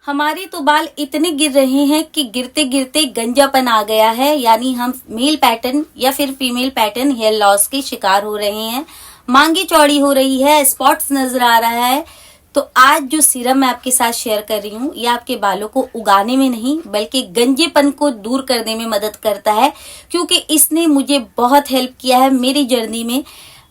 हमारे तो बाल इतने गिर रहे हैं कि गिरते गिरते गंजापन आ गया है, यानी हम मेल पैटर्न या फिर फीमेल पैटर्न हेयर लॉस के शिकार हो रहे हैं। मांगी चौड़ी हो रही है, स्पॉट्स नजर आ रहा है। तो आज जो सीरम मैं आपके साथ शेयर कर रही हूँ, ये आपके बालों को उगाने में नहीं बल्कि गंजेपन को दूर करने में मदद करता है, क्योंकि इसने मुझे बहुत हेल्प किया है मेरी जर्नी में।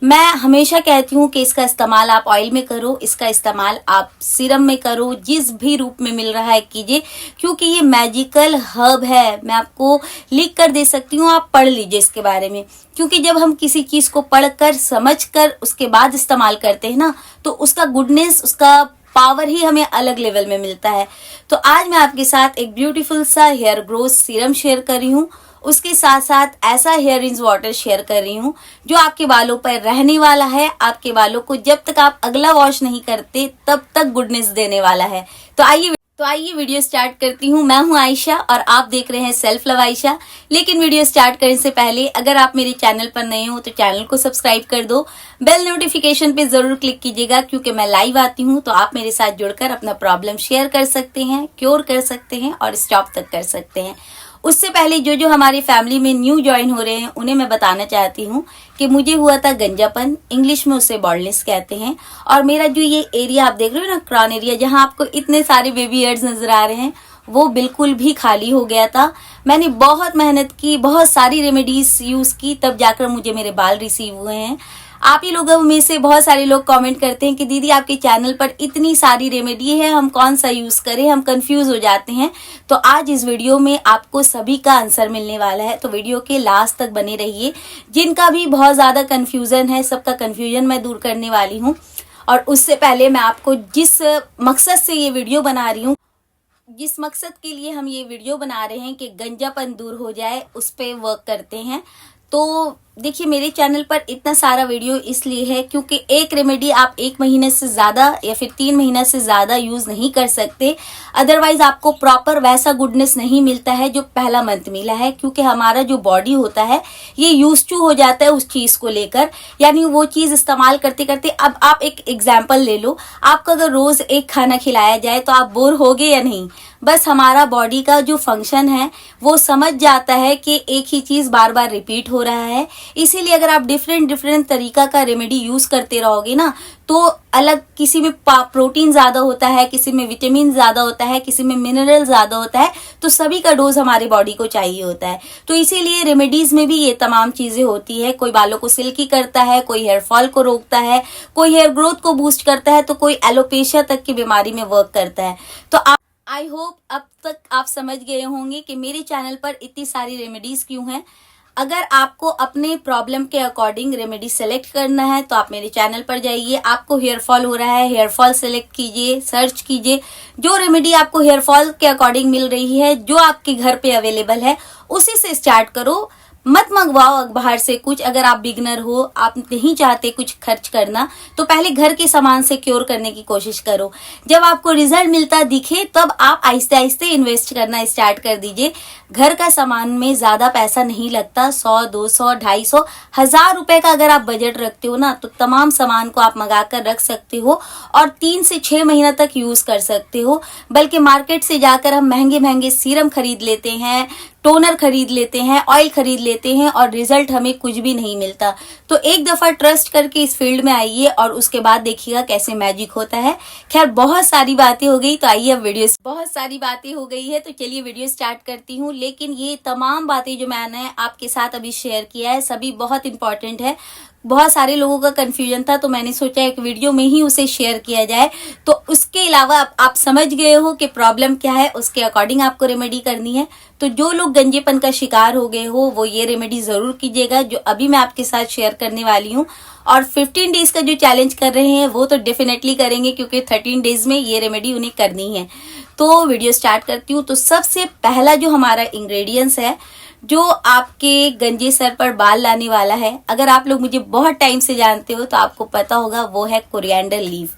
मैं हमेशा कहती हूँ कि इसका इस्तेमाल आप ऑयल में करो, इसका इस्तेमाल आप सीरम में करो, जिस भी रूप में मिल रहा है कीजिए, क्योंकि ये मैजिकल हर्ब है। मैं आपको लिख कर दे सकती हूँ, आप पढ़ लीजिए इसके बारे में, क्योंकि जब हम किसी चीज को पढ़कर समझकर उसके बाद इस्तेमाल करते हैं ना, तो उसका गुडनेस, उसका पावर ही हमें अलग लेवल में मिलता है। तो आज मैं आपके साथ एक ब्यूटीफुल सा हेयर ग्रोथ सीरम शेयर कर रही हूँ, उसके साथ साथ ऐसा हेयर रिंस वाटर शेयर कर रही हूँ जो आपके बालों पर रहने वाला है। आपके बालों को जब तक आप अगला वॉश नहीं करते तब तक गुडनेस देने वाला है। तो आइए वीडियो स्टार्ट करती हूँ। मैं हूँ आयशा और आप देख रहे हैं सेल्फ लव आयशा। लेकिन वीडियो स्टार्ट करने से पहले अगर आप मेरे चैनल पर नए हो तो चैनल को सब्सक्राइब कर दो, बेल नोटिफिकेशन पे जरूर क्लिक कीजिएगा, क्योंकि मैं लाइव आती हूँ तो आप मेरे साथ जुड़कर अपना प्रॉब्लम शेयर कर सकते हैं, क्योर कर सकते हैं और स्टॉप तक कर सकते हैं। उससे पहले जो हमारी फैमिली में न्यू ज्वाइन हो रहे हैं उन्हें मैं बताना चाहती हूँ कि मुझे हुआ था गंजापन, इंग्लिश में उसे बॉल्डनेस कहते हैं। और मेरा जो ये एरिया आप देख रहे हो ना, क्रॉन एरिया, जहाँ आपको इतने सारे बेबी हेयर्स नजर आ रहे हैं, वो बिल्कुल भी खाली हो गया था। मैंने बहुत मेहनत की, बहुत सारी रेमेडीज यूज की, तब जाकर मुझे मेरे बाल रिसीव हुए हैं। आप ही लोगों में से बहुत सारे लोग कमेंट करते हैं कि दीदी आपके चैनल पर इतनी सारी रेमेडी है, हम कौन सा यूज करें, हम कंफ्यूज हो जाते हैं। तो आज इस वीडियो में आपको सभी का आंसर मिलने वाला है, तो वीडियो के लास्ट तक बने रहिए। जिनका भी बहुत ज्यादा कंफ्यूजन है, सबका कंफ्यूजन मैं दूर करने वाली हूँ। और उससे पहले मैं आपको जिस मकसद से ये वीडियो बना रही हूँ, जिस मकसद के लिए हम ये वीडियो बना रहे हैं कि गंजापन दूर हो जाए, उस पे वर्क करते हैं। तो देखिए, मेरे चैनल पर इतना सारा वीडियो इसलिए है क्योंकि एक रेमेडी आप 1 महीने से ज्यादा या फिर 3 महीने से ज्यादा यूज नहीं कर सकते, अदरवाइज आपको प्रॉपर वैसा गुडनेस नहीं मिलता है जो पहला मंथ मिला है। क्योंकि हमारा जो बॉडी होता है ये यूज टू हो जाता है उस चीज को लेकर, यानी वो चीज इस्तेमाल करते करते। अब आप एक एग्जाम्पल ले लो, आपको अगर रोज एक खाना खिलाया जाए तो आप बोर होगे या नहीं? बस हमारा बॉडी का जो फंक्शन है वो समझ जाता है कि एक ही चीज बार बार रिपीट हो रहा है। इसीलिए अगर आप डिफरेंट तरीका का रेमेडी यूज करते रहोगे ना, तो अलग, किसी में प्रोटीन ज्यादा होता है, किसी में विटामिन ज्यादा होता है, किसी में मिनरल ज्यादा होता है, तो सभी का डोज हमारी बॉडी को चाहिए होता है। तो इसीलिए रेमेडीज में भी ये तमाम चीजें होती है। कोई बालों को सिल्की करता है, कोई हेयर फॉल को रोकता है, कोई हेयर ग्रोथ को बूस्ट करता है, तो कोई एलोपेशिया तक की बीमारी में वर्क करता है। तो आई होप अब तक आप समझ गए होंगे कि मेरे चैनल पर इतनी सारी रेमेडीज क्यों हैं। अगर आपको अपने प्रॉब्लम के अकॉर्डिंग रेमेडी सेलेक्ट करना है तो आप मेरे चैनल पर जाइए। आपको हेयर फॉल हो रहा है, हेयर फॉल सेलेक्ट कीजिए, सर्च कीजिए, जो रेमेडी आपको हेयर फॉल के अकॉर्डिंग मिल रही है, जो आपके घर पे अवेलेबल है, उसी से स्टार्ट करो। मत मंगवाओ बाहर से कुछ। अगर आप बिगनर हो, आप नहीं चाहते कुछ खर्च करना, तो पहले घर के सामान से क्योर करने की कोशिश करो। जब आपको रिजल्ट मिलता दिखे तब आप आहिस्ते आहिस्ते इन्वेस्ट करना स्टार्ट कर दीजिए। घर का सामान में ज्यादा पैसा नहीं लगता। 100, 200, 250, 1000 रुपए का अगर आप बजट रखते हो ना, तो तमाम सामान को आप मंगा कर रख सकते हो और 3 से 6 महीना तक यूज कर सकते हो। बल्कि मार्केट से जाकर हम महंगे महंगे सीरम खरीद लेते हैं, टोनर खरीद लेते हैं, ऑयल खरीद लेते हैं और रिजल्ट हमें कुछ भी नहीं मिलता। तो एक दफा ट्रस्ट करके इस फील्ड में आइए और उसके बाद देखिएगा कैसे मैजिक होता है। खैर, बहुत सारी बातें हो गई, तो आइए अब बहुत सारी बातें हो गई है, तो चलिए वीडियो स्टार्ट करती हूँ। लेकिन ये तमाम बातें जो मैंने आपके साथ अभी शेयर किया है, सभी बहुत इंपॉर्टेंट है। बहुत सारे लोगों का कंफ्यूजन था, तो मैंने सोचा एक वीडियो में ही उसे शेयर किया जाए। तो उसके अलावा आप समझ गए हो कि प्रॉब्लम क्या है, उसके अकॉर्डिंग आपको रेमेडी करनी है। तो जो लोग गंजेपन का शिकार हो गए हो, वो ये रेमेडी जरूर कीजिएगा जो अभी मैं आपके साथ शेयर करने वाली हूँ। और 15 डेज का जो चैलेंज कर रहे हैं वो तो डेफिनेटली करेंगे, क्योंकि 13 डेज में ये रेमेडी उन्हें करनी है। तो वीडियो स्टार्ट करती हूँ। तो सबसे पहला जो हमारा इंग्रेडिएंट्स है, जो आपके गंजे सर पर बाल लाने वाला है, अगर आप लोग मुझे बहुत टाइम से जानते हो तो आपको पता होगा, वो है कोरिएंडर लीफ।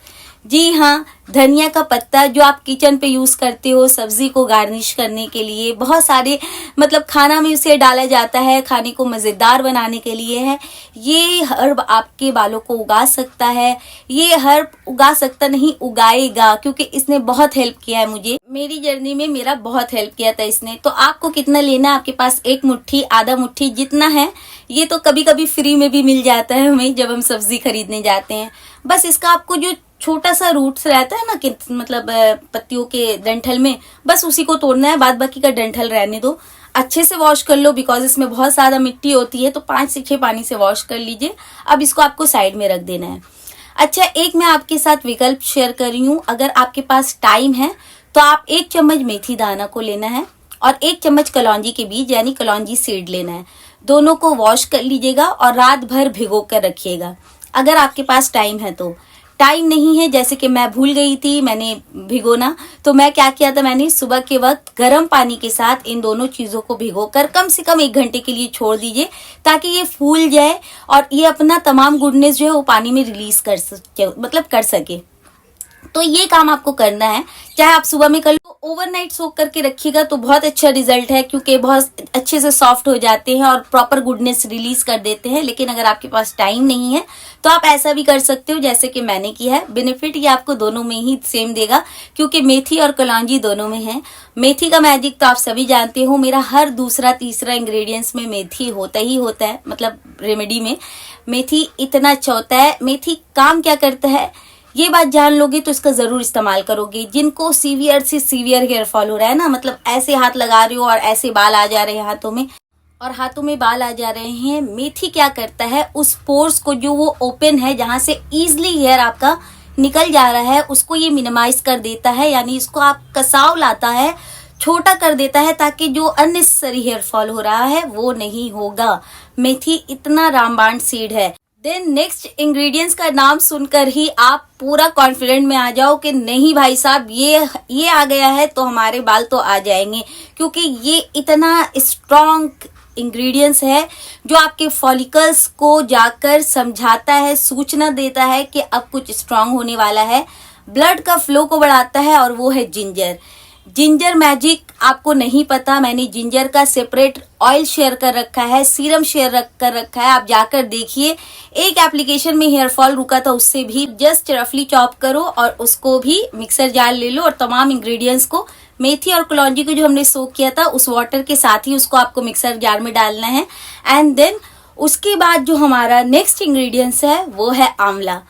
जी हाँ, धनिया का पत्ता जो आप किचन पे यूज करते हो सब्जी को गार्निश करने के लिए, बहुत सारे मतलब खाना में उसे डाला जाता है, खाने को मजेदार बनाने के लिए है। ये हर्ब आपके बालों को उगा सकता है, ये हर्ब उगा सकता नहीं उगाएगा, क्योंकि इसने बहुत हेल्प किया है मुझे, मेरी जर्नी में मेरा बहुत हेल्प किया था इसने। तो आपको कितना लेना है, आपके पास एक मुट्ठी, आधा मुट्ठी, जितना है। ये तो कभी कभी फ्री में भी मिल जाता है हमें जब हम सब्जी खरीदने जाते हैं। बस इसका आपको जो छोटा सा रूट्स रहता है ना, कि मतलब पत्तियों के डंठल में, बस उसी को तोड़ना है, बाद बाकी का डंठल रहने दो। अच्छे से वॉश कर लो, बिकॉज इसमें बहुत ज्यादा मिट्टी होती है, तो 5 से 6 पानी से वॉश कर लीजिए। अब इसको आपको साइड में रख देना है। अच्छा, एक मैं आपके साथ विकल्प शेयर कर रही हूँ। अगर आपके पास टाइम है तो आप 1 चम्मच मेथी दाना को लेना है और 1 चम्मच कलौंजी के बीज यानी कलौंजी सीड लेना है। दोनों को वॉश कर लीजिएगा और रात भर भिगो कर रखिएगा, अगर आपके पास टाइम है तो। टाइम नहीं है, जैसे कि मैं भूल गई थी, मैंने भिगोना, तो मैं क्या किया था, मैंने सुबह के वक्त गर्म पानी के साथ इन दोनों चीजों को भिगोकर कम से कम 1 घंटे के लिए छोड़ दीजिए, ताकि ये फूल जाए और ये अपना तमाम गुडनेस जो है वो पानी में रिलीज कर सके। तो ये काम आपको करना है, चाहे आप सुबह में कर लो। ओवरनाइट सोक करके रखिएगा तो बहुत अच्छा रिजल्ट है, क्योंकि बहुत अच्छे से सॉफ्ट हो जाते हैं और प्रॉपर गुडनेस रिलीज कर देते हैं। लेकिन अगर आपके पास टाइम नहीं है तो आप ऐसा भी कर सकते हो जैसे कि मैंने किया है। बेनिफिट ये आपको दोनों में ही सेम देगा, क्योंकि मेथी और कलौंजी दोनों में है। मेथी का मैजिक तो आप सभी जानते हो, मेरा हर दूसरा तीसरा इंग्रेडिएंट्स में मेथी होता ही होता है, मतलब रेमेडी में मेथी इतना अच्छा होता है। मेथी काम क्या करता है ये बात जान लोगे तो इसका जरूर इस्तेमाल करोगे। जिनको सीवियर से सीवियर हेयर फॉल हो रहा है ना, मतलब ऐसे हाथ लगा रहे हो और ऐसे बाल आ जा रहे हैं हाथों में, और हाथों में बाल आ जा रहे हैं, मेथी क्या करता है, उस पोर्स को जो वो ओपन है जहां से इजिली हेयर आपका निकल जा रहा है, उसको ये मिनिमाइज कर देता है, यानी इसको आप कसाव लाता है, छोटा कर देता है, ताकि जो अननेसेसरी हेयर फॉल हो रहा है वो नहीं होगा। मेथी इतना रामबाण सीड है। देन नेक्स्ट इंग्रेडिएंट्स का नाम सुनकर ही आप पूरा कॉन्फिडेंट में आ जाओ कि नहीं भाई साहब, ये आ गया है तो हमारे बाल तो आ जाएंगे, क्योंकि ये इतना स्ट्रॉन्ग इंग्रेडिएंट्स है जो आपके फॉलिकल्स को जाकर समझाता है, सूचना देता है कि अब कुछ स्ट्रॉन्ग होने वाला है। ब्लड का फ्लो को बढ़ाता है, और वो है जिंजर। जिंजर मैजिक आपको नहीं पता, मैंने जिंजर का सेपरेट ऑयल शेयर कर रखा है, सीरम शेयर कर रखा है, आप जाकर देखिए। एक एप्लीकेशन में हेयर फॉल रुका था, उससे भी जस्ट रफली चॉप करो और उसको भी मिक्सर जार ले लो, और तमाम इंग्रेडिएंट्स को, मेथी और कलौंजी को जो हमने सोक किया था उस वाटर के साथ ही उसको आपको मिक्सर जार में डालना है। एंड देन उसके बाद जो हमारा नेक्स्ट इंग्रेडिएंट्स है वो है आंवला।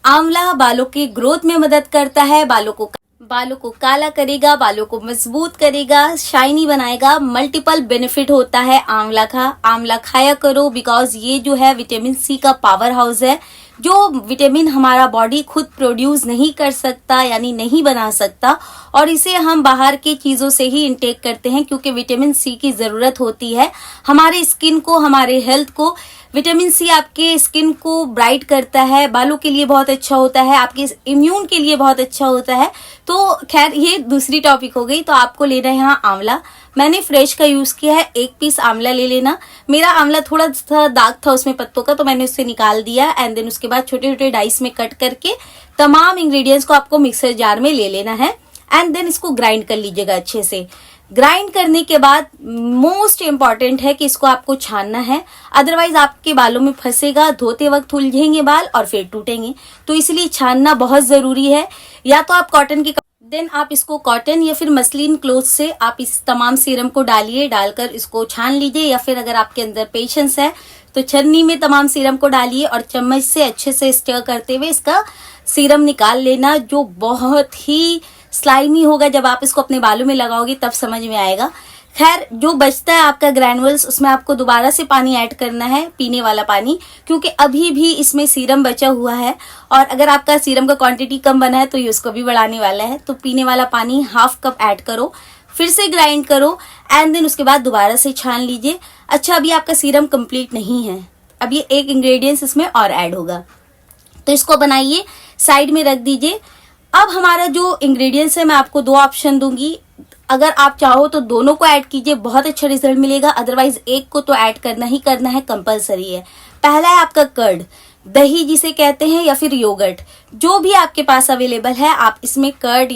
आंवला बालों के ग्रोथ में मदद करता है, बालों को काला करेगा, बालों को मजबूत करेगा, शाइनी बनाएगा। मल्टीपल बेनिफिट होता है आंवला का। आंवला खाया करो, बिकॉज ये जो है विटामिन सी का पावर हाउस है, जो विटामिन हमारा बॉडी खुद प्रोड्यूस नहीं कर सकता, यानी नहीं बना सकता, और इसे हम बाहर की चीजों से ही इंटेक करते हैं, क्योंकि विटामिन सी की जरूरत होती है हमारे स्किन को, हमारे हेल्थ को। विटामिन सी आपके स्किन को ब्राइट करता है, बालों के लिए बहुत अच्छा होता है, आपके इम्यून के लिए बहुत अच्छा होता है। तो खैर ये दूसरी टॉपिक हो गई। तो आपको लेना है यहाँ आंवला। मैंने फ्रेश का यूज किया है, 1 पीस आंवला ले लेना। मेरा आंवला थोड़ा सा दाग था उसमें पत्तों का, तो मैंने उससे निकाल दिया। एंड देन उसके बाद छोटे छोटे डाइस में कट करके तमाम इंग्रेडिएंट्स को आपको मिक्सर जार में ले लेना है। एंड देन इसको ग्राइंड कर लीजिएगा अच्छे से। ग्राइंड करने के बाद मोस्ट इम्पॉर्टेंट है कि इसको आपको छानना है, अदरवाइज आपके बालों में फंसेगा, धोते वक्त उलझेंगे बाल और फिर टूटेंगे। तो इसलिए छानना बहुत जरूरी है। या तो आप कॉटन की, देन आप इसको कॉटन या फिर मसलिन क्लोथ से आप इस तमाम सीरम को डालिए, डालकर इसको छान लीजिए। या फिर अगर आपके अंदर पेशेंस है तो छन्नी में तमाम सीरम को डालिए और चम्मच से अच्छे से स्टर करते हुए इसका सीरम निकाल लेना, जो बहुत ही स्लाइमी होगा। जब आप इसको अपने बालों में लगाओगे तब समझ में आएगा। खैर, जो बचता है आपका ग्रैनुअल्स, उसमें आपको दोबारा से पानी ऐड करना है, पीने वाला पानी, क्योंकि अभी भी इसमें सीरम बचा हुआ है। और अगर आपका सीरम का क्वांटिटी कम बना है तो ये उसको भी बढ़ाने वाला है। तो पीने वाला पानी 1/2 कप ऐड करो, फिर से ग्राइंड करो, एंड देन उसके बाद दोबारा से छान लीजिए। अच्छा, अभी आपका सीरम कंप्लीट नहीं है, अब ये एक इंग्रेडिएंट्स इसमें और ऐड होगा, तो इसको बनाइए, साइड में रख दीजिए। अब हमारा जो इंग्रेडिएंट्स है, मैं आपको 2 ऑप्शन दूंगी। अगर आप चाहो तो दोनों को ऐड कीजिए, बहुत अच्छा रिजल्ट मिलेगा। अदरवाइज एक को तो ऐड करना ही करना है, कंपलसरी है। पहला है आपका कर्ड। दही जिसे कहते हैं या फिर योगर्ट, जो भी आपके पास अवेलेबल है आप इसमें कर्ड,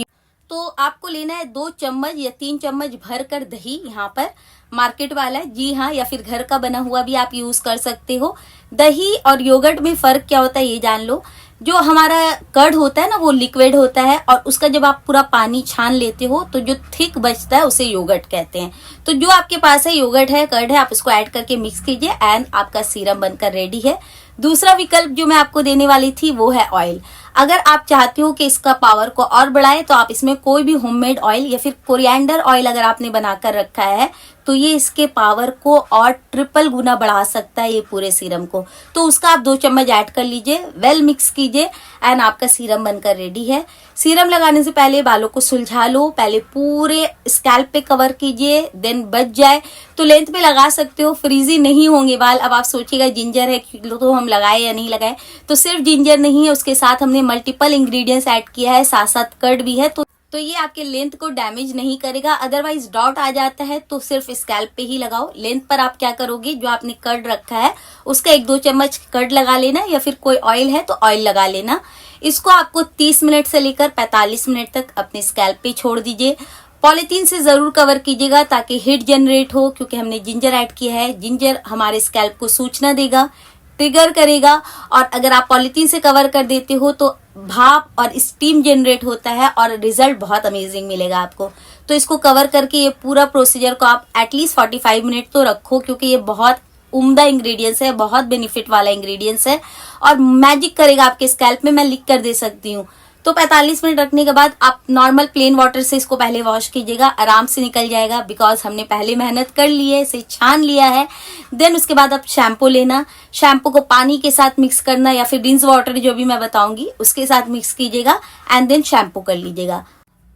तो आपको लेना है 2 चम्मच या 3 चम्मच भर कर दही। यहाँ पर मार्केट वाला है, जी हाँ, या फिर घर का बना हुआ भी आप यूज कर सकते हो। दही और योगर्ट में फर्क क्या होता है ये जान लो। जो हमारा कर्ड होता है ना वो लिक्विड होता है, और उसका जब आप पूरा पानी छान लेते हो तो जो थिक बचता है उसे योगर्ट कहते हैं। तो जो आपके पास है योगर्ट है, कर्ड है, आप इसको ऐड करके मिक्स कीजिए एंड आपका सीरम बनकर रेडी है। दूसरा विकल्प जो मैं आपको देने वाली थी वो है ऑयल। अगर आप चाहते हो कि इसका पावर को और बढ़ाए तो आप इसमें कोई भी होममेड ऑयल या फिर कोरिएंडर ऑयल अगर आपने बनाकर रखा है तो ये इसके पावर को और ट्रिपल गुना बढ़ा सकता है ये पूरे सीरम को। तो उसका आप 2 चम्मच ऐड कर लीजिए, वेल मिक्स कीजिए एंड आपका सीरम बनकर रेडी है। सीरम लगाने से पहले बालों को सुलझा लो, पहले पूरे स्कैल्प पे कवर कीजिए, देन बच जाए तो लेंथ पे लगा सकते हो, फ्रीजी नहीं होंगे बाल। अब आप सोचिएगा जिंजर है तो हम लगाए या नहीं लगाए, तो सिर्फ जिंजर नहीं है, उसके साथ हमने मल्टीपल इंग्रेडिएंट्स ऐड किया है, साथ साथ कर्ड भी है, तो ये आपके लेंथ को डैमेज नहीं करेगा। अदरवाइज डॉट आ जाता है तो सिर्फ स्कैल्प पे ही लगाओ। लेंथ पर आप क्या करोगे, जो आपने कर्ड रखा है उसका 1-2 चम्मच कर्ड लगा लेना, या फिर कोई ऑयल है तो ऑयल लगा लेना। इसको आपको 30 मिनट से लेकर 45 मिनट तक अपने स्कैल्प पे छोड़ दीजिए। पॉलीथीन से जरूर कवर कीजिएगा ताकि हीट जनरेट हो, क्योंकि हमने जिंजर ऐड किया है। जिंजर हमारे स्कैल्प को सूचना देगा, ट्रिगर करेगा, और अगर आप पॉलीथीन से कवर कर देते हो तो भाप और स्टीम जनरेट होता है और रिजल्ट बहुत अमेजिंग मिलेगा आपको। तो इसको कवर करके ये पूरा प्रोसीजर को आप एटलीस्ट 45 मिनट तो रखो, क्योंकि ये बहुत उम्दा इंग्रेडिएंट्स है, बहुत बेनिफिट वाला इंग्रेडिएंट्स है और मैजिक करेगा आपके स्कैल्प में, मैं लिख कर दे सकती हूँ। तो 45 मिनट रखने के बाद आप नॉर्मल प्लेन वाटर से इसको पहले वॉश कीजिएगा, आराम से निकल जाएगा, बिकॉज हमने पहले मेहनत कर ली है, इसे छान लिया है। देन उसके बाद आप शैम्पू लेना, शैम्पू को पानी के साथ मिक्स करना या फिर रिंस वाटर जो भी मैं बताऊंगी उसके साथ मिक्स कीजिएगा एंड देन शैम्पू कर लीजिएगा।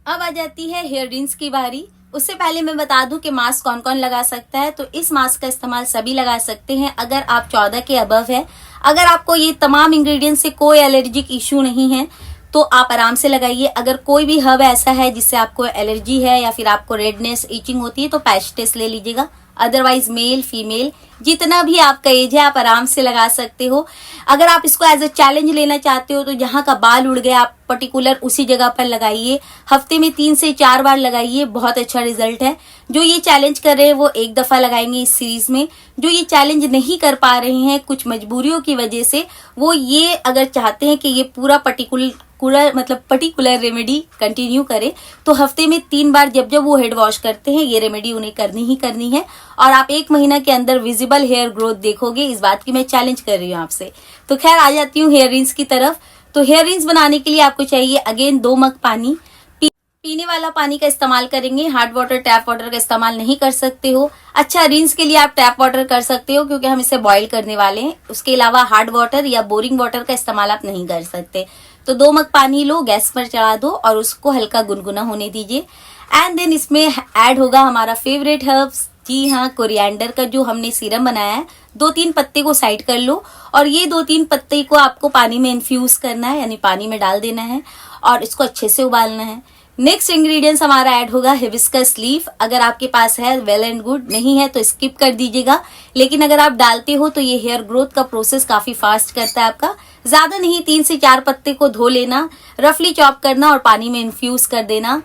अब आ जाती है हेयर रिंस की बारी। उससे पहले मैं बता दूं कि मास्क कौन कौन लगा सकता है। तो इस मास्क का इस्तेमाल सभी लगा सकते हैं अगर आप 14 के अबव है। अगर आपको ये तमाम इंग्रेडिएंट्स से कोई एलर्जिक इश्यू नहीं है तो आप आराम से लगाइए। अगर कोई भी हर्ब ऐसा है जिससे आपको एलर्जी है या फिर आपको रेडनेस इचिंग होती है तो पैच टेस्ट ले लीजिएगा। अदरवाइज मेल फीमेल जितना भी आपका एज है आप आराम से लगा सकते हो। अगर आप इसको एज अ चैलेंज लेना चाहते हो तो जहां का बाल उड़ गया आप पर्टिकुलर उसी जगह पर लगाइए। हफ्ते में 3 से 4 बार लगाइए, बहुत अच्छा रिजल्ट है। जो ये चैलेंज कर रहे हैं वो 1 दफा लगाएंगे इस सीरीज में। जो ये चैलेंज नहीं कर पा रहे हैं कुछ मजबूरियों की वजह से, वो ये अगर चाहते हैं कि ये पूरा पर्टिकुलर रेमेडी कंटिन्यू करे तो हफ्ते में 3 बार जब जब वो हेड वॉश करते हैं ये रेमेडी उन्हें करनी ही करनी है, और आप 1 महीना के अंदर विजिबल हेयर ग्रोथ देखोगे। इस बात की मैं चैलेंज कर रही हूँ आपसे। तो खैर आ जाती हूँ हेयर रिंस की तरफ। तो हेयर रिंस बनाने के लिए आपको चाहिए अगेन 2 मग पानी। पीने वाला पानी का इस्तेमाल करेंगे, हार्ड वाटर टैप वाटर का इस्तेमाल नहीं कर सकते हो। अच्छा, रिंस के लिए आप टैप वाटर कर सकते हो क्योंकि हम इसे बॉईल करने वाले हैं। उसके अलावा हार्ड वाटर या बोरिंग वाटर का इस्तेमाल आप नहीं कर सकते। तो 2 मग पानी लो, गैस पर चढ़ा दो और उसको हल्का गुनगुना होने दीजिए। एंड देन इसमें ऐड होगा हमारा फेवरेट हर्ब्स, जी हाँ, कोरिएंडर का जो हमने सीरम बनाया है। 2-3 पत्ते को साइड कर लो और ये 2-3 पत्ते को आपको पानी में इन्फ्यूज करना है, यानी पानी में डाल देना है और इसको अच्छे से उबालना है। नेक्स्ट इंग्रेडिएंट्स हमारा ऐड होगा हिबिस्कस लीफ। अगर आपके पास है वेल एंड गुड, नहीं है तो स्किप कर दीजिएगा। लेकिन अगर आप डालते हो तो ये हेयर ग्रोथ का प्रोसेस काफी फास्ट करता है आपका। ज्यादा नहीं, 3 से 4 पत्ते को धो लेना, रफली चॉप करना और पानी में इन्फ्यूज कर देना।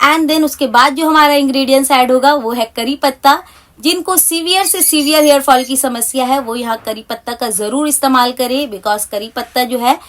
एंड देन उसके बाद जो हमारा इंग्रेडिएंट्स ऐड होगा वो है करी पत्ता। जिनको सीवियर से सीवियर हेयर फॉल की समस्या है वो यहाँ करी पत्ता का जरूर इस्तेमाल करें, बिकॉज करी पत्ता जो है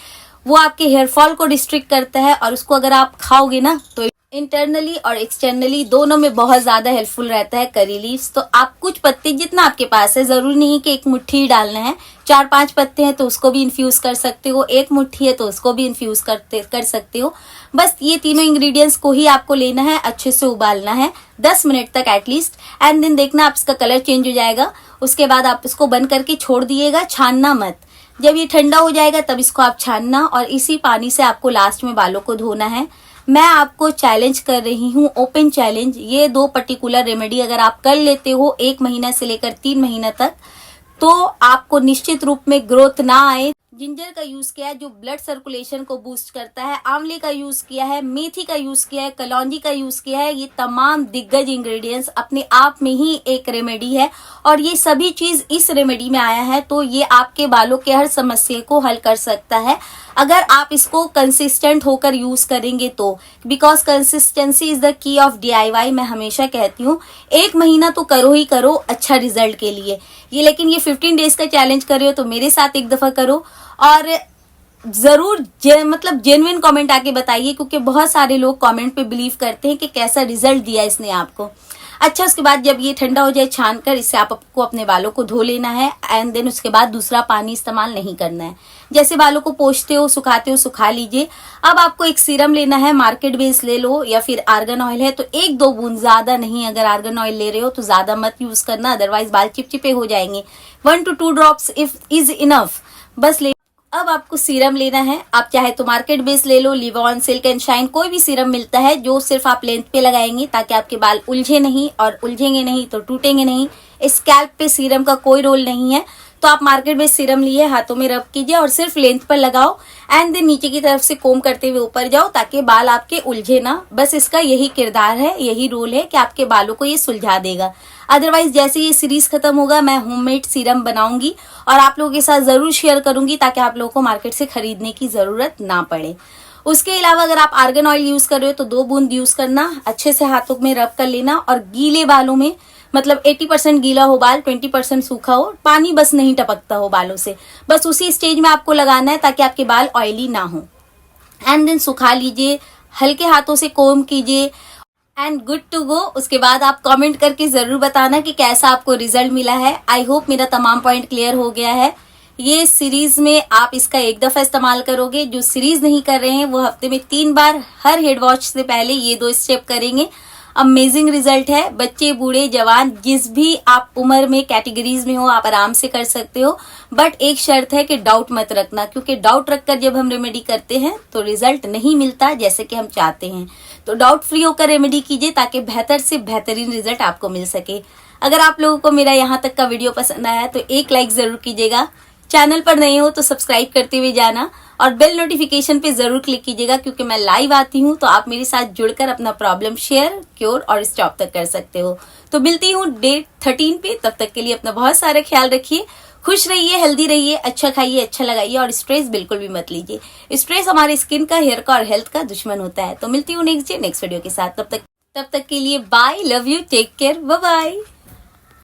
वो आपके हेयर फॉल को डिस्ट्रिक्ट करता है और उसको अगर आप खाओगे ना तो इंटरनली और एक्सटर्नली दोनों में बहुत ज्यादा हेल्पफुल रहता है करी लीव्स। तो आप कुछ पत्ते जितना आपके पास है, जरूरी नहीं कि 1 मुट्ठी ही डालना है। 4-5 पत्ते हैं तो उसको भी इन्फ्यूज कर सकते हो, 1 मुट्ठी है तो उसको भी इन्फ्यूज कर सकते हो। बस ये तीनों इंग्रेडिएंट्स को ही आपको लेना है, अच्छे से उबालना है 10 मिनट तक एटलीस्ट। एंड देन देखना आप इसका कलर चेंज हो जाएगा। उसके बाद आप इसको बंद करके छोड़ दिएगा, छानना मत। जब ये ठंडा हो जाएगा तब इसको आप छानना और इसी पानी से आपको लास्ट में बालों को धोना है। मैं आपको चैलेंज कर रही हूँ, ओपन चैलेंज, ये 2 पर्टिकुलर रेमेडी अगर आप कर लेते हो 1 महीना से लेकर 3 महीना तक तो आपको निश्चित रूप में ग्रोथ ना आए, जिंजर का यूज किया है जो ब्लड सर्कुलेशन को बूस्ट करता है, आंवले का यूज किया है, मेथी का यूज किया है, कलौंजी का यूज किया है। ये तमाम दिग्गज इंग्रेडिएंट्स अपने आप में ही एक रेमेडी है और ये सभी चीज इस रेमेडी में आया है, तो ये आपके बालों के हर समस्या को हल कर सकता है अगर आप इसको कंसिस्टेंट होकर यूज करेंगे तो। Because consistency is the key of DIY। मैं हमेशा कहती हूँ 1 महीना तो करो ही करो अच्छा रिजल्ट के लिए। ये लेकिन ये 15 डेज का चैलेंज कर रहे हो तो मेरे साथ एक दफा करो और जरूर मतलब जेन्युइन कमेंट आके बताइए, क्योंकि बहुत सारे लोग कमेंट पे बिलीव करते हैं कि कैसा रिजल्ट दिया इसने आपको। अच्छा, उसके बाद जब ये ठंडा हो जाए छान कर इससे आपको अपने बालों को धो लेना है एंड देन उसके बाद दूसरा पानी इस्तेमाल नहीं करना है। जैसे बालों को पोंछते हो सुखाते हो सुखा लीजिए। अब आपको एक सीरम लेना है, मार्केट बेस ले लो या फिर आर्गन ऑयल है तो 1-2 बूंद, ज्यादा नहीं। अगर आर्गन ऑयल ले रहे हो तो ज्यादा मत यूज करना, अदरवाइज बाल चिपचिपे हो जाएंगे। 1 to 2 ड्रॉप्स इज इनफ, बस ले। अब आपको सीरम लेना है, आप चाहे तो मार्केट बेस ले लो, लिवॉन, सिल्क एंड शाइन, कोई भी सीरम मिलता है जो सिर्फ आप लेंथ पे लगाएंगे ताकि आपके बाल उलझे नहीं, और उलझेंगे नहीं तो टूटेंगे नहीं। स्कैल्प पे सीरम का कोई रोल नहीं है, तो आप मार्केट बेस सीरम लिए हाथों में रब कीजिए और सिर्फ लेंथ पर लगाओ एंड देन नीचे की तरफ से कोम करते हुए ऊपर जाओ ताकि बाल आपके उलझे ना। बस इसका यही किरदार है, यही रोल है कि आपके बालों को ये सुलझा देगा। अदरवाइज जैसे ये सीरीज खत्म होगा मैं होममेड सीरम बनाऊंगी और आप लोगों के साथ जरूर शेयर करूंगी ताकि आप लोगों को मार्केट से खरीदने की जरूरत ना पड़े। उसके अलावा अगर आप आर्गन ऑयल यूज कर रहे हो तो 2 बूंद यूज करना, अच्छे से हाथों में रब कर लेना और गीले बालों में, मतलब 80% गीला हो बाल, 20% सूखा हो, पानी बस नहीं टपकता हो बालों से, बस उसी स्टेज में आपको लगाना है ताकि आपके बाल ऑयली ना हो। एंड देन सुखा लीजिए, हल्के हाथों से कोम कीजिए एंड गुड टू गो। उसके बाद आप कमेंट करके जरूर बताना कि कैसा आपको रिजल्ट मिला है। आई होप मेरा तमाम पॉइंट क्लियर हो गया है। ये सीरीज में आप इसका एक दफा इस्तेमाल करोगे, जो सीरीज नहीं कर रहे हैं वो हफ्ते में 3 बार हर हेड वॉश से पहले ये 2 स्टेप करेंगे। अमेजिंग रिजल्ट है, बच्चे बूढ़े जवान जिस भी आप उम्र में कैटेगरीज में हो आप आराम से कर सकते हो। बट एक शर्त है कि डाउट मत रखना, क्योंकि डाउट रखकर जब हम रेमेडी करते हैं तो रिजल्ट नहीं मिलता जैसे कि हम चाहते हैं। तो डाउट फ्री होकर रेमेडी कीजिए ताकि बेहतर से बेहतरीन रिजल्ट आपको मिल सके। अगर आप लोगों को मेरा यहाँ तक का वीडियो पसंद आया तो एक लाइक जरूर कीजिएगा। चैनल पर नए हो तो सब्सक्राइब करते हुए जाना और बेल नोटिफिकेशन पे जरूर क्लिक कीजिएगा, क्योंकि मैं लाइव आती हूँ तो आप मेरे साथ जुड़कर अपना प्रॉब्लम शेयर, क्योर और स्टॉप तक कर सकते हो। तो मिलती हूँ डे 13 पे, तब तक के लिए अपना बहुत सारा ख्याल रखिए, खुश रहिए, हेल्दी रहिए, अच्छा खाइए, अच्छा लगाइए और स्ट्रेस बिल्कुल भी मत लीजिए। स्ट्रेस हमारे स्किन का, हेयर का और हेल्थ का दुश्मन होता है। तो मिलती हूँ नेक्स्ट वीडियो के साथ, तब तक के लिए bye, love you, take care, bye bye.